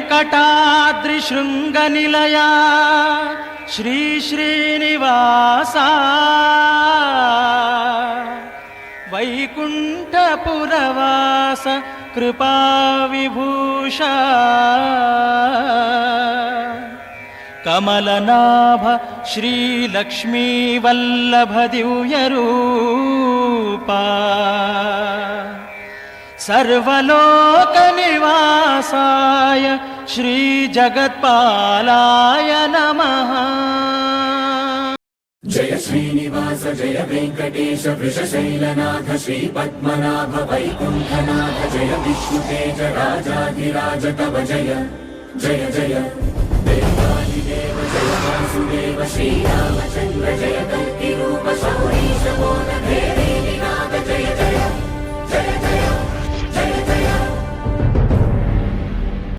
वेङ्कटाद्रिशृङ्गनिलया श्री श्रीनिवासा वैकुण्ठपुरवास कृपाविभूषा कमलनाभ श्रीलक्ष्मीवल्लभदिव्यरूपा सर्वलोकनिवासाय श्रीजगत्पालाय नमः। जय श्रीनिवास जय वेंकटेश वृषशैलनाथ श्रीपद्मनाभ वैकुण्ठनाथ जय विष्णुतेज राजाधिराज तव जय जय जय देवादिदेव जय वासुदेव श्रीरामचन्द्र जय कल्किरूप शौरीश मोदभेदेविनाथ जय जय जय जय